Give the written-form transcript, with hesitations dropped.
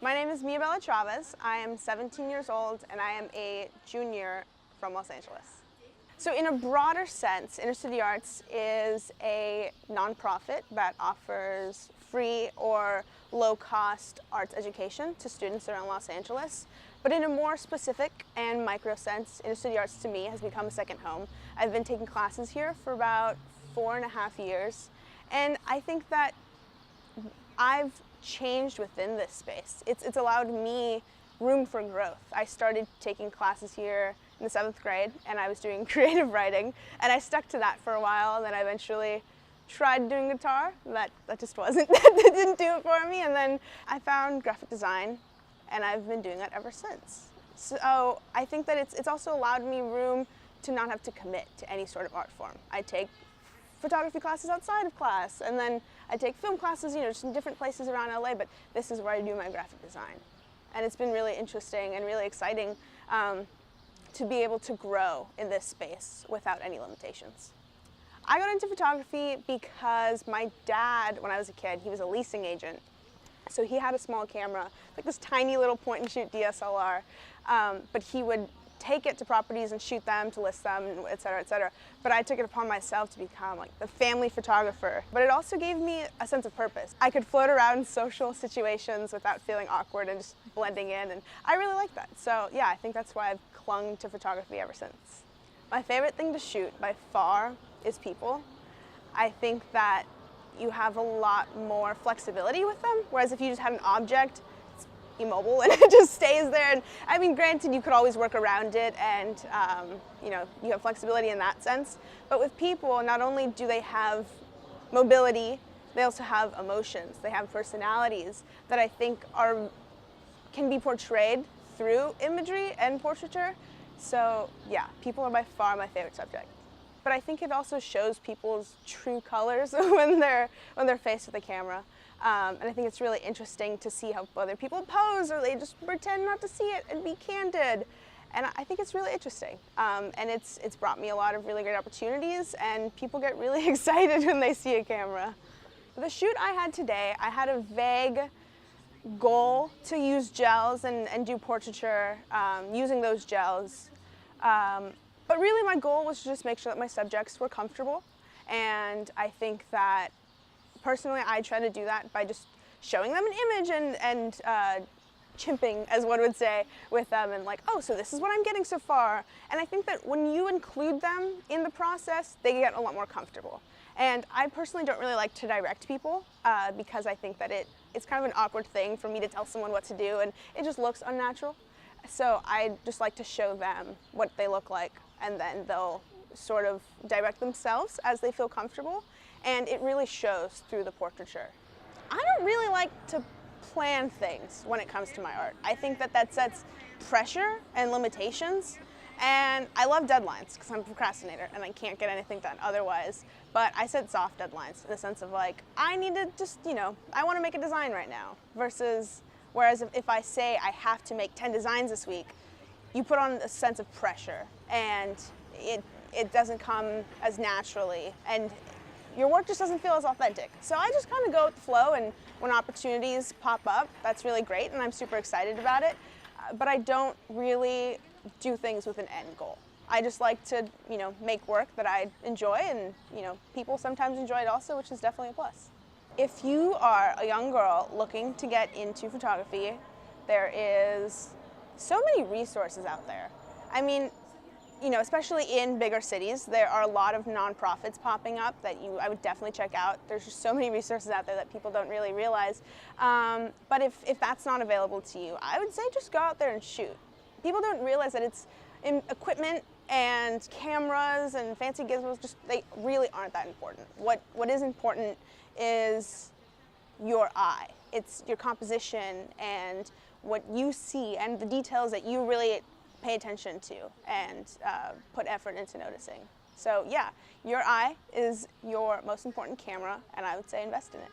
My name is MiaBella Chavez. I am 17 years old and I am a junior from Los Angeles. So in a broader sense, Inner City Arts is a nonprofit that offers free or low-cost arts education to students around Los Angeles. But in a more specific and micro sense, Inner City Arts to me has become a second home. I've been taking classes here for about 4.5 years, and I think that I've changed within this space. It's allowed me room for growth. I started taking classes here in the 7th grade and I was doing creative writing, and I stuck to that for a while, and then I eventually tried doing guitar. That just wasn't, that didn't do it for me, and then I found graphic design and I've been doing that ever since. So I think that it's also allowed me room to not have to commit to any sort of art form. I take photography classes outside of class, and then I take film classes, just in different places around LA, but this is where I do my graphic design. And it's been really interesting and really exciting to be able to grow in this space without any limitations. I got into photography because my dad, when I was a kid, he was a leasing agent. So he had a small camera, like this tiny little point-and-shoot DSLR, but he would take it to properties and shoot them, to list them, et cetera, et cetera. But I took it upon myself to become like the family photographer. But it also gave me a sense of purpose. I could float around in social situations without feeling awkward and just blending in, and I really like that. So yeah, I think that's why I've clung to photography ever since. My favorite thing to shoot by far is people. I think that you have a lot more flexibility with them, whereas if you just had an object, immobile and it just stays there. And I mean, granted, you could always work around it, and you have flexibility in that sense. But with people, not only do they have mobility, they also have emotions. They have personalities that I think can be portrayed through imagery and portraiture. So yeah, people are by far my favorite subject. But I think it also shows people's true colors when they're faced with a camera. And I think it's really interesting to see how other people pose, or they just pretend not to see it and be candid. And I think it's really interesting. And it's brought me a lot of really great opportunities, and people get really excited when they see a camera. The shoot I had today, I had a vague goal to use gels and do portraiture using those gels. But really my goal was to just make sure that my subjects were comfortable. And I think that personally, I try to do that by just showing them an image and chimping, as one would say, with them, and like, oh, so this is what I'm getting so far. And I think that when you include them in the process, they get a lot more comfortable. And I personally don't really like to direct people because I think that it's kind of an awkward thing for me to tell someone what to do, and it just looks unnatural. So I just like to show them what they look like, and then they'll sort of direct themselves as they feel comfortable. And it really shows through the portraiture. I don't really like to plan things when it comes to my art. I think that sets pressure and limitations, and I love deadlines because I'm a procrastinator and I can't get anything done otherwise. But I set soft deadlines in the sense of like, I need to just, I want to make a design right now, whereas if I say I have to make 10 designs this week, you put on a sense of pressure, and it doesn't come as naturally, and your work just doesn't feel as authentic. So I just kind of go with the flow, and when opportunities pop up, that's really great, and I'm super excited about it. But I don't really do things with an end goal. I just like to, make work that I enjoy, and, people sometimes enjoy it also, which is definitely a plus. If you are a young girl looking to get into photography, there is so many resources out there. I mean, especially in bigger cities, there are a lot of nonprofits popping up that I would definitely check out. There's just so many resources out there that people don't really realize. But if that's not available to you, I would say just go out there and shoot. People don't realize that it's equipment and cameras and fancy gizmos, they really aren't that important. What is important is your eye. It's your composition and what you see and the details that you really pay attention to and put effort into noticing. So yeah, your eye is your most important camera, and I would say invest in it.